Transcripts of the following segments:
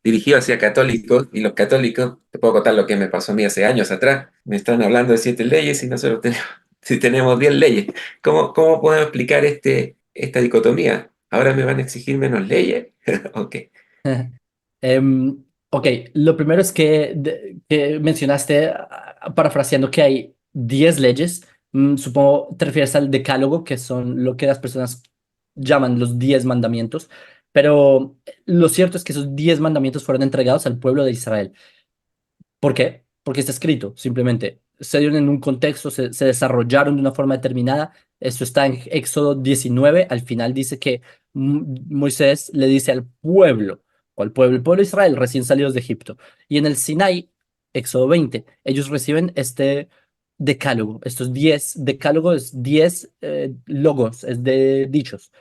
dirigido hacia católicos, y los católicos, te puedo contar lo que me pasó a mí hace años atrás, me están hablando de 7 leyes y nosotros tenemos, si tenemos 10 leyes. ¿Cómo podemos explicar esta dicotomía? ¿Ahora me van a exigir menos leyes? Ok. Ok, lo primero es que mencionaste, parafraseando, que hay 10 leyes. Supongo te refieres al decálogo, que son lo que las personas llaman los 10 mandamientos, pero lo cierto es que esos 10 mandamientos fueron entregados al pueblo de Israel. ¿Por qué? Porque está escrito, simplemente. Se dieron en un contexto, se desarrollaron de una forma determinada. Esto está en Éxodo 19. Al final dice que Moisés le dice al pueblo, o al pueblo, el pueblo de Israel, recién salidos de Egipto. Y en el Sinai, Éxodo 20, ellos reciben este decálogo, estos 10 decálogos, 10 logos, es de dichos.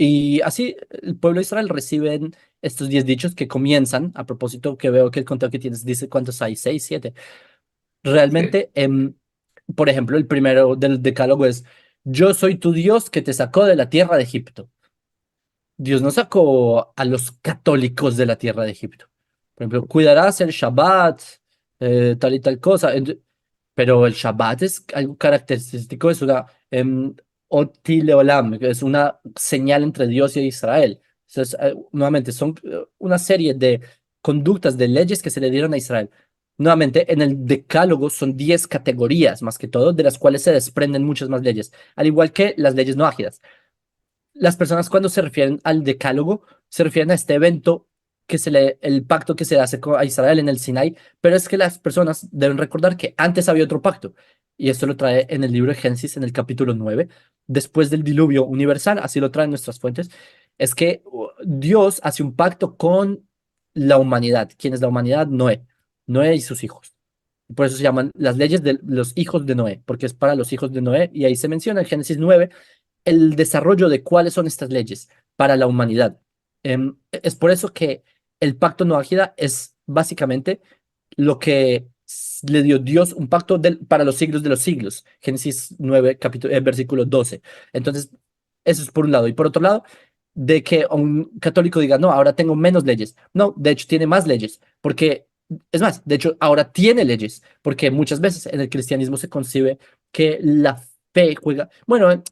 Y así el pueblo de Israel reciben estos 10 dichos que comienzan, a propósito que veo que el conteo que tienes dice cuántos hay, 6 7. Sí. Realmente, por ejemplo, el primero del decálogo es, yo soy tu Dios que te sacó de la tierra de Egipto. Dios no sacó a los católicos de la tierra de Egipto. Por ejemplo, cuidarás el Shabbat, tal y tal cosa. Pero el Shabbat es algo característico, es una Oti Leolam, que es una señal entre Dios y Israel. Entonces, nuevamente, son una serie de conductas, de leyes que se le dieron a Israel. Nuevamente, en el Decálogo son 10 categorías, más que todo, de las cuales se desprenden muchas más leyes, al igual que las leyes no ágidas. Las personas cuando se refieren al decálogo se refieren a este evento el pacto que se hace a Israel en el Sinai, pero es que las personas deben recordar que antes había otro pacto, y esto lo trae en el libro de Génesis, en el capítulo 9 después del diluvio universal, así lo traen nuestras fuentes, es que Dios hace un pacto con la humanidad. ¿Quién es la humanidad? Noé, Noé y sus hijos. Por eso se llaman las leyes de los hijos de Noé, porque es para los hijos de Noé, y ahí se menciona en Génesis 9 el desarrollo de cuáles son estas leyes para la humanidad. Es por eso que el pacto noágida es básicamente lo que le dio Dios, un pacto para los siglos de los siglos. Génesis 9, versículo 12. Entonces, eso es por un lado. Y por otro lado, de que un católico diga, no, ahora tengo menos leyes. No, de hecho tiene más leyes, porque, es más, de hecho ahora tiene leyes, porque muchas veces en el cristianismo se concibe que la fe juega, bueno,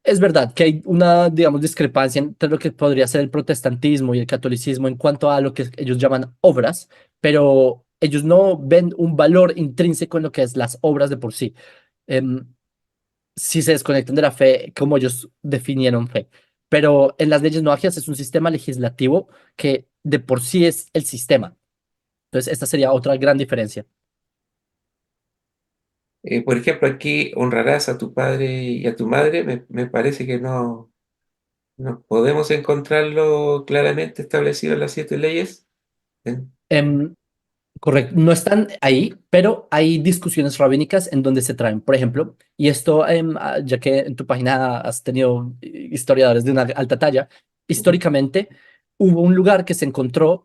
es verdad que hay una, digamos, discrepancia entre lo que podría ser el protestantismo y el catolicismo en cuanto a lo que ellos llaman obras, pero ellos no ven un valor intrínseco en lo que es las obras de por sí. Em, si se desconectan de la fe, como ellos definieron fe. Pero en las leyes noajias es un sistema legislativo que de por sí es el sistema. Entonces, esta sería otra gran diferencia. Por ejemplo, aquí honrarás a tu padre y a tu madre. Me parece que no podemos encontrarlo claramente establecido en las 7 leyes. ¿Eh? Em, Correcto, no están ahí, pero hay discusiones rabínicas en donde se traen, por ejemplo, y esto, ya que en tu página has tenido historiadores de una alta talla, Ujú. históricamente hubo un lugar que se encontró,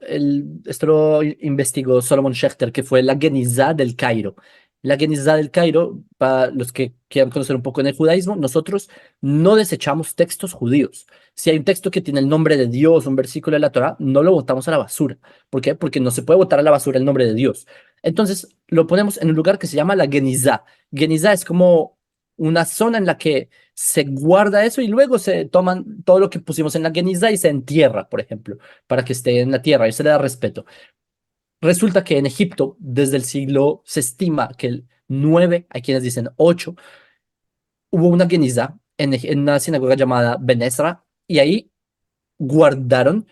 esto lo investigó Solomon Schechter, que fue la Genizá del Cairo. La Genizá del Cairo, para los que quieran conocer un poco en el judaísmo, nosotros no desechamos textos judíos. Si hay un texto que tiene el nombre de Dios, un versículo de la Torá, no lo botamos a la basura. ¿Por qué? Porque no se puede botar a la basura el nombre de Dios. Entonces lo ponemos en un lugar que se llama la Genizá. Genizá es como una zona en la que se guarda eso y luego se toman todo lo que pusimos en la Genizá y se entierra, por ejemplo, para que esté en la tierra y se le da respeto. Resulta que en Egipto, desde el siglo, se estima que el 9, hay quienes dicen 8, hubo una Genizá en una sinagoga llamada Benesra y ahí guardaron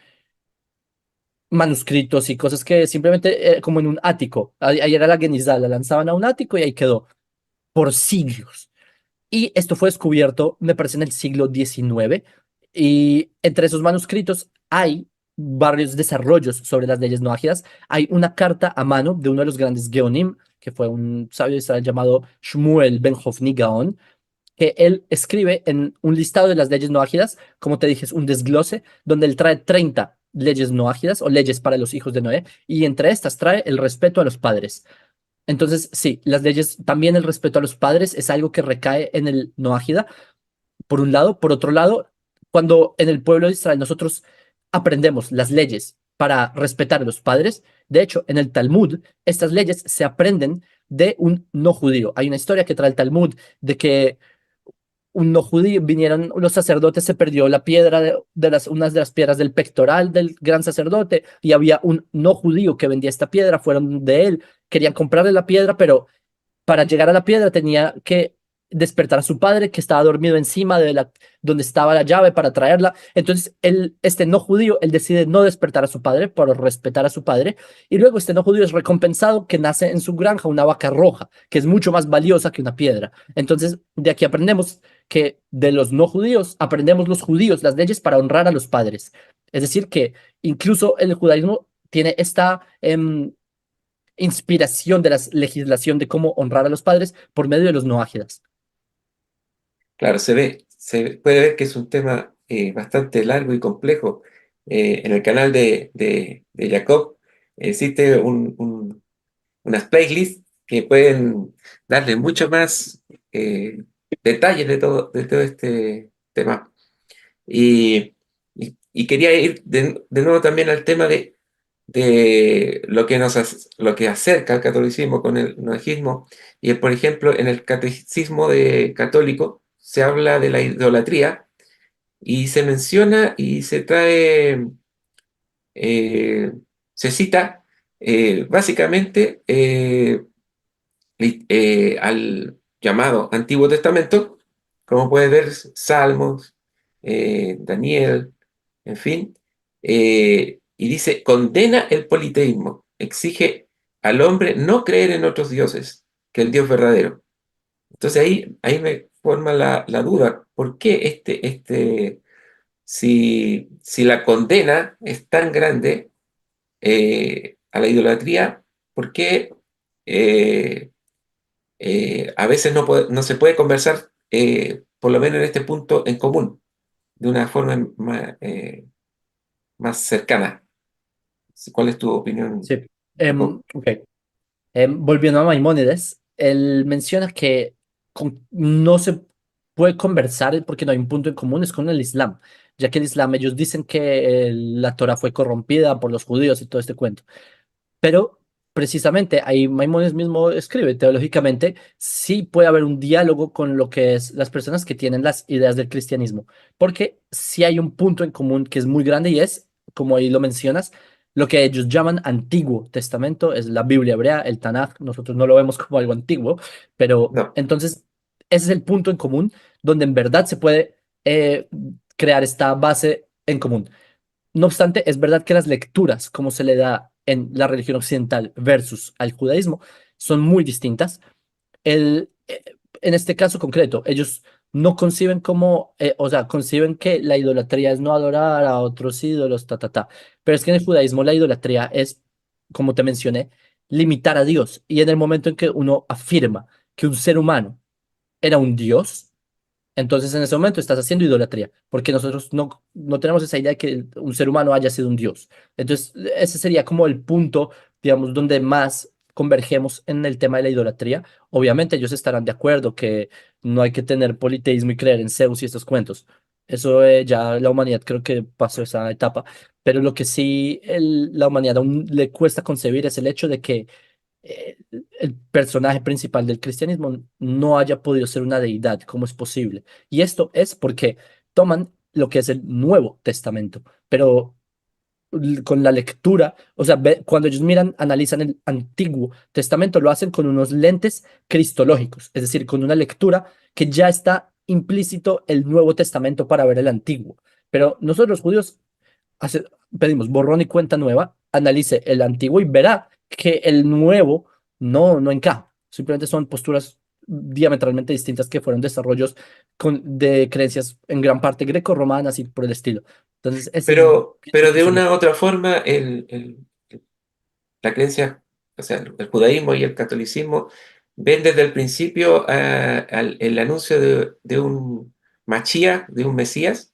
manuscritos y cosas que simplemente como en un ático. Ahí era la Genizá, la lanzaban a un ático y ahí quedó por siglos. Y esto fue descubierto, me parece, en el siglo XIX. Y entre esos manuscritos hay varios desarrollos sobre las leyes noajidas. Hay una carta a mano de uno de los grandes Geonim, que fue un sabio de Israel llamado Shmuel ben Hofni Gaon, que él escribe en un listado de las leyes no ágidas, como te dije, es un desglose, donde él trae 30 leyes no ágidas o leyes para los hijos de Noé, y entre estas trae el respeto a los padres. Entonces, sí, las leyes, también el respeto a los padres es algo que recae en el no ágida, por un lado. Por otro lado, cuando en el pueblo de Israel nosotros aprendemos las leyes, para respetar a los padres. De hecho, en el Talmud, estas leyes se aprenden de un no judío. Hay una historia que trae el Talmud de que un no judío, vinieron los sacerdotes, se perdió la piedra unas de las piedras del pectoral del gran sacerdote y había un no judío que vendía esta piedra, fueron de él, querían comprarle la piedra, pero para llegar a la piedra tenía que despertar a su padre que estaba dormido encima de donde estaba la llave para traerla. Entonces, este no judío, él decide no despertar a su padre por respetar a su padre. Y luego este no judío es recompensado que nace en su granja una vaca roja, que es mucho más valiosa que una piedra. Entonces, de aquí aprendemos que de los no judíos, aprendemos los judíos las leyes para honrar a los padres. Es decir, que incluso el judaísmo tiene esta inspiración de la legislación de cómo honrar a los padres por medio de los noágidas. Claro, se puede ver que es un tema bastante largo y complejo. En el canal de Jacob existe unas playlists que pueden darle mucho más detalles de todo este tema. Y quería ir de nuevo también al tema de lo que lo que acerca al catolicismo con el noajísmo. Y por ejemplo, en el catecismo de católico se habla de la idolatría y se menciona y se trae, eh, se cita básicamente al llamado Antiguo Testamento, como puede ver, Salmos, Daniel, en fin, y dice, condena el politeísmo, exige al hombre no creer en otros dioses que el Dios verdadero. Entonces ahí me forma la duda, ¿por qué si la condena es tan grande a la idolatría, por qué a veces no se puede conversar, por lo menos en este punto, en común, de una forma más cercana? ¿Cuál es tu opinión, Sí. Jacob? Ok. Volviendo a Maimónides, él menciona que no se puede conversar porque no hay un punto en común, es con el Islam, ya que el Islam, ellos dicen que la Torah fue corrompida por los judíos y todo este cuento. Pero precisamente ahí Maimónides mismo escribe, teológicamente, sí puede haber un diálogo con lo que es las personas que tienen las ideas del cristianismo, porque sí hay un punto en común que es muy grande y es, como ahí lo mencionas, lo que ellos llaman Antiguo Testamento, es la Biblia hebrea, el Tanaj, nosotros no lo vemos como algo antiguo, pero No, entonces ese es el punto en común donde en verdad se puede crear esta base en común. No obstante, es verdad que las lecturas, como se le da en la religión occidental versus al judaísmo, son muy distintas. En este caso concreto, ellos no conciben como, o sea, conciben que la idolatría es no adorar a otros ídolos, ta, ta, ta. Pero es que en el judaísmo la idolatría es, como te mencioné, limitar a Dios. Y en el momento en que uno afirma que un ser humano era un Dios, entonces en ese momento estás haciendo idolatría, porque nosotros no tenemos esa idea de que un ser humano haya sido un dios. Entonces ese sería como el punto, digamos, donde más convergemos en el tema de la idolatría. Obviamente ellos estarán de acuerdo que no hay que tener politeísmo y creer en Zeus y estos cuentos. Eso ya la humanidad creo que pasó esa etapa. Pero lo que sí la humanidad aún le cuesta concebir es el hecho de que eh, el personaje principal del cristianismo no haya podido ser una deidad. ¿Cómo es posible? Y esto es porque toman lo que es el Nuevo Testamento, pero con la lectura, o sea, cuando ellos miran, analizan el Antiguo Testamento, lo hacen con unos lentes cristológicos, es decir, con una lectura que ya está implícito el Nuevo Testamento para ver el Antiguo. Pero nosotros los judíos hace- pedimos borrón y cuenta nueva, analice el antiguo y verá que el nuevo no encaja. Simplemente son posturas diametralmente distintas que fueron desarrollos de creencias en gran parte greco-romanas y por el estilo. Entonces, ese es mi pero de punto. una u otra forma, la creencia, o sea, el judaísmo y el catolicismo ven desde el principio el anuncio de un Mashiach, de un Mesías.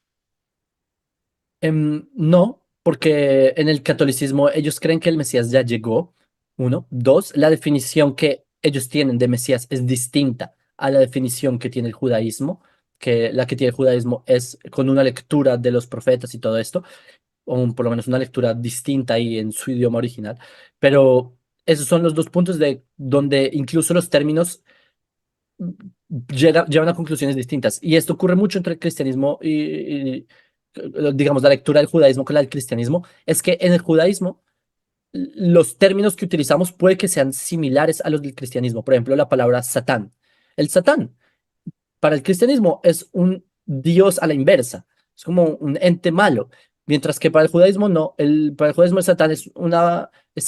No, porque en el catolicismo ellos creen que el Mesías ya llegó, uno. Dos, la definición que ellos tienen de Mesías es distinta a la definición que tiene el judaísmo, que la que tiene el judaísmo es con una lectura de los profetas y todo esto. o por lo menos una lectura distinta ahí en su idioma original, pero esos son los dos puntos de donde incluso los términos llevan a conclusiones distintas. Y esto ocurre mucho entre el cristianismo digamos, la lectura del judaísmo con la del cristianismo, es que en el judaísmo los términos que utilizamos puede que sean similares a los del cristianismo. Por ejemplo, la palabra Satán. El Satán para el cristianismo es un dios a la inversa, es como un ente malo, mientras que para el judaísmo no, para el judaísmo el Satán es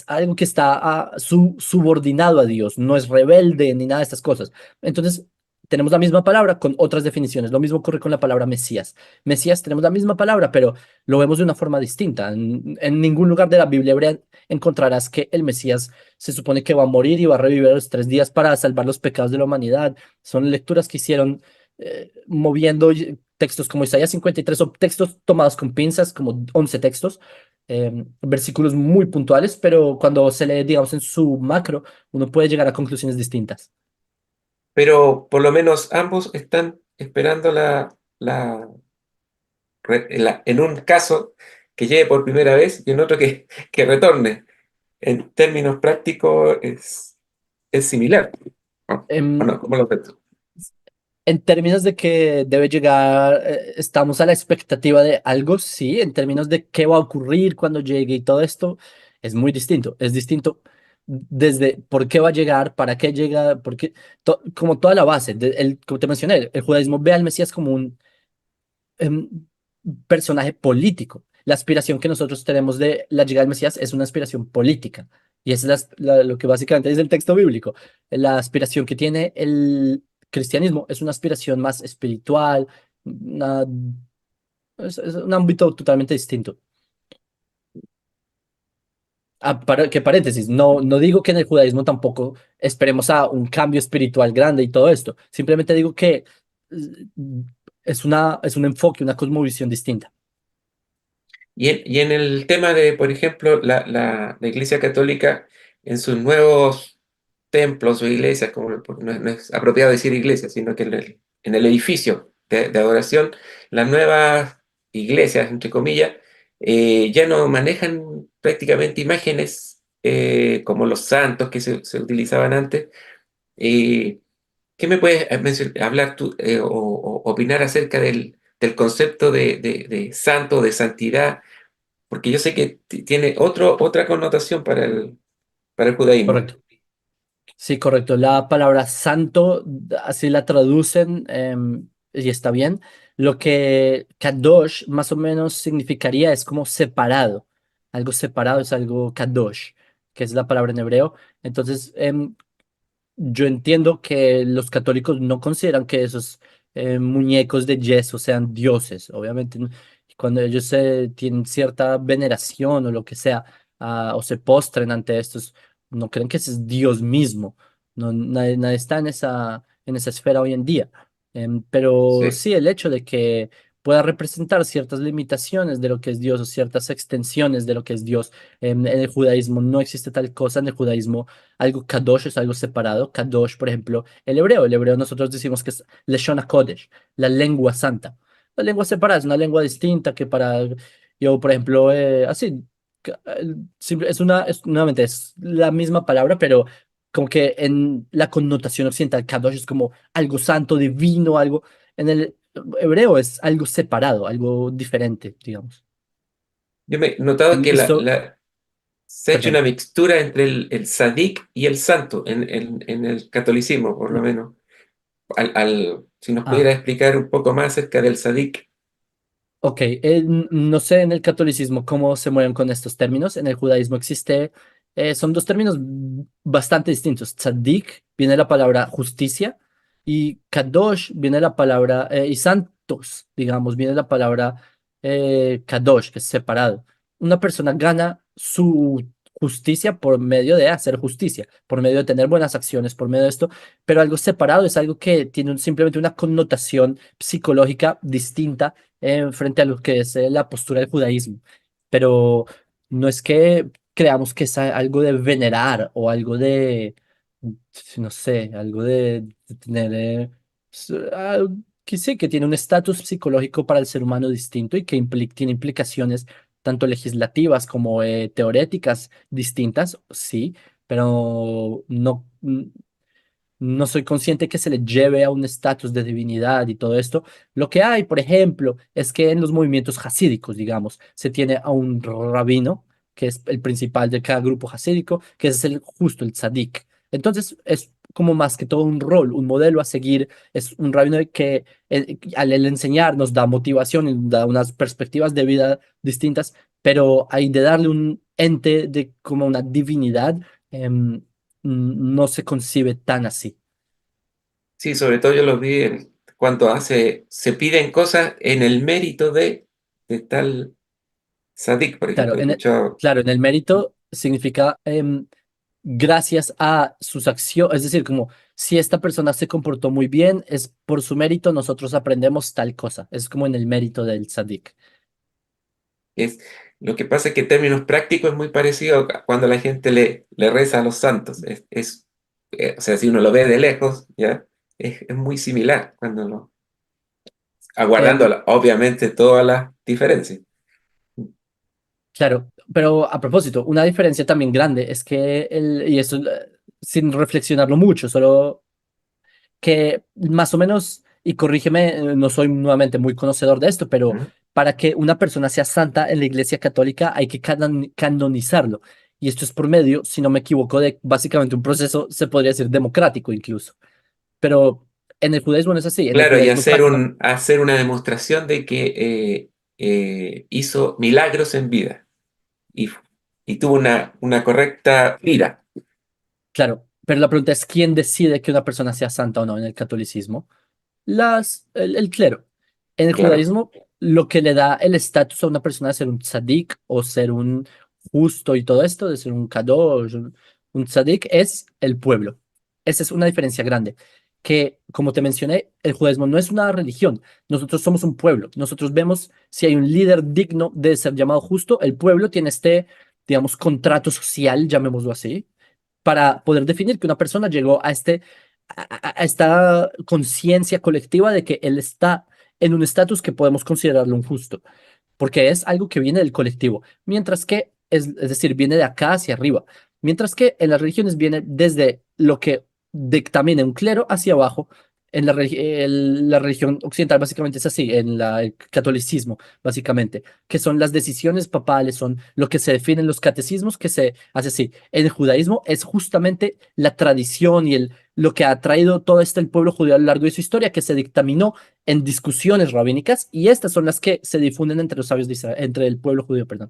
algo que está subordinado a Dios, no es rebelde ni nada de estas cosas. Entonces, tenemos la misma palabra con otras definiciones. Lo mismo ocurre con la palabra Mesías. Mesías tenemos la misma palabra, pero lo vemos de una forma distinta. En ningún lugar de la Biblia hebrea encontrarás que el Mesías se supone que va a morir y va a revivir a los 3 días para salvar los pecados de la humanidad. Son lecturas que hicieron moviendo textos como Isaías 53 o textos tomados con pinzas, como 11 textos, versículos muy puntuales, pero cuando se lee, digamos, en su macro, uno puede llegar a conclusiones distintas. Pero por lo menos ambos están esperando en un caso que llegue por primera vez y en otro que retorne. En términos prácticos es similar. ¿No? ¿O Em, no? ¿Cómo lo ves tú? En términos de que debe llegar, estamos a la expectativa de algo, sí, en términos de qué va a ocurrir cuando llegue y todo esto, es muy distinto. Es distinto desde por qué va a llegar, para qué llega, porque como toda la base, como te mencioné, el judaísmo ve al Mesías como un em, personaje político. La aspiración que nosotros tenemos de la llegada del Mesías es una aspiración política. Y eso es lo que básicamente dice el texto bíblico. La aspiración que tiene el cristianismo es una aspiración más espiritual, es un ámbito totalmente distinto. Que paréntesis, no digo que en el judaísmo tampoco esperemos a un cambio espiritual grande y todo esto. Simplemente digo que es un enfoque, una cosmovisión distinta. Y en el tema de, por ejemplo, la Iglesia Católica en sus nuevos templos o iglesias, como no es apropiado decir iglesia, sino que en el edificio de adoración, las nuevas iglesias, entre comillas, ya no manejan prácticamente imágenes como los santos que se utilizaban antes. Eh, ¿Qué me puedes hablar tú o opinar acerca del concepto de santo, de santidad? Porque yo sé que tiene otra connotación para el judaísmo. Correcto. Sí, correcto. La palabra santo, así la traducen, y está bien. Lo que kadosh más o menos significaría es como separado. Algo separado es algo kadosh, que es la palabra en hebreo. Entonces, yo entiendo que los católicos no consideran que esos muñecos de yeso sean dioses. Obviamente, ¿no? Cuando ellos tienen cierta veneración o lo que sea, o se postren ante estos, no creen que ese es Dios mismo. No, nadie está en esa esfera hoy en día. Pero Sí. sí, el hecho de que pueda representar ciertas limitaciones de lo que es Dios o ciertas extensiones de lo que es Dios. En el judaísmo no existe tal cosa. En el judaísmo algo kadosh es algo separado. Kadosh, por ejemplo, el hebreo nosotros decimos que es Leshon HaKodesh, la lengua santa. La lengua separada es una lengua distinta que para, yo, por ejemplo, así, nuevamente, es la misma palabra, pero como que en la connotación occidental, Kadosh es como algo santo, divino, algo, en el hebreo es algo separado, algo diferente, digamos. Yo me he notado que Esto, se ha hecho una perdón. mixtura entre el sadik y el santo en el catolicismo, por lo menos. Si nos pudiera Ah. explicar un poco más acerca del sadik. Ok, no sé en el catolicismo cómo se mueven con estos términos. En el judaísmo existe, son dos términos bastante distintos. Tzaddik viene de la palabra justicia y kadosh viene de la palabra, y santos, digamos, viene de la palabra kadosh, que es separado. Una persona gana su justicia por medio de hacer justicia, por medio de tener buenas acciones, por medio de esto, pero algo separado es algo que tiene simplemente una connotación psicológica distinta frente a lo que es la postura del judaísmo. Pero no es que creamos que es algo de venerar o algo de, no sé, algo de tener, que sí, que tiene un estatus psicológico para el ser humano distinto y que tiene implicaciones tanto legislativas como teoréticas distintas, sí, pero no soy consciente que se le lleve a un estatus de divinidad y todo esto. Lo que hay, por ejemplo, es que en los movimientos hasídicos, digamos, se tiene a un rabino, que es el principal de cada grupo hasídico, que es el justo, el tzadik. Entonces, es como más que todo un rol, un modelo a seguir. Es un rabino que al él enseñar nos da motivación y da unas perspectivas de vida distintas, pero hay de darle un ente de como una divinidad. No se concibe tan así. Sí, sobre todo yo los vi cuando se piden cosas en el mérito de tal Sadik, por Claro, ejemplo. He escuchado. claro, en el mérito significa gracias a sus acciones, es decir, como si esta persona se comportó muy bien, es por su mérito, nosotros aprendemos tal cosa. Es como en el mérito del tzadik. Es, lo que pasa es que en términos prácticos es muy parecido a cuando la gente le reza a los santos. O sea, si uno lo ve de lejos, ¿ya? Es muy similar, aguardando Em, obviamente todas las diferencias. claro, pero a propósito, una diferencia también grande es que, y esto sin reflexionarlo mucho, solo que más o menos, y corrígeme, no soy nuevamente muy conocedor de esto, pero ¿Mm? para que una persona sea santa en la Iglesia Católica hay que canonizarlo. Y esto es por medio, si no me equivoco, de básicamente un proceso, se podría decir democrático incluso. Pero en el judaísmo no es así. En el Claro, y judaísmo prácticamente, hacer una demostración de que hizo milagros en vida y, y tuvo una correcta vida. claro. Pero la pregunta es, ¿quién decide que una persona sea santa o no en el catolicismo? El clero. En el Claro, judaísmo, lo que le da el estatus a una persona de ser un tzadik o ser un justo y todo esto, de ser un kadosh, un tzadik, es el pueblo. Esa es una diferencia grande. Que, como te mencioné, el judaísmo no es una religión. Nosotros somos un pueblo. Nosotros vemos si hay un líder digno de ser llamado justo. El pueblo tiene este, digamos, contrato social, llamémoslo así, para poder definir que una persona llegó a a esta conciencia colectiva de que él está en un estatus que podemos considerarlo un justo, porque es algo que viene del colectivo, mientras que, es decir, viene de acá hacia arriba, mientras que en las religiones viene desde lo que dictamina un clero hacia abajo. La religión occidental básicamente es así, el catolicismo, básicamente, que son las decisiones papales, son lo que se define en los catecismos, que se hace así. En el judaísmo es justamente la tradición y lo que ha traído todo el pueblo judío a lo largo de su historia, que se dictaminó en discusiones rabínicas, y estas son las que se difunden entre los sabios de Israel, entre el pueblo judío, perdón.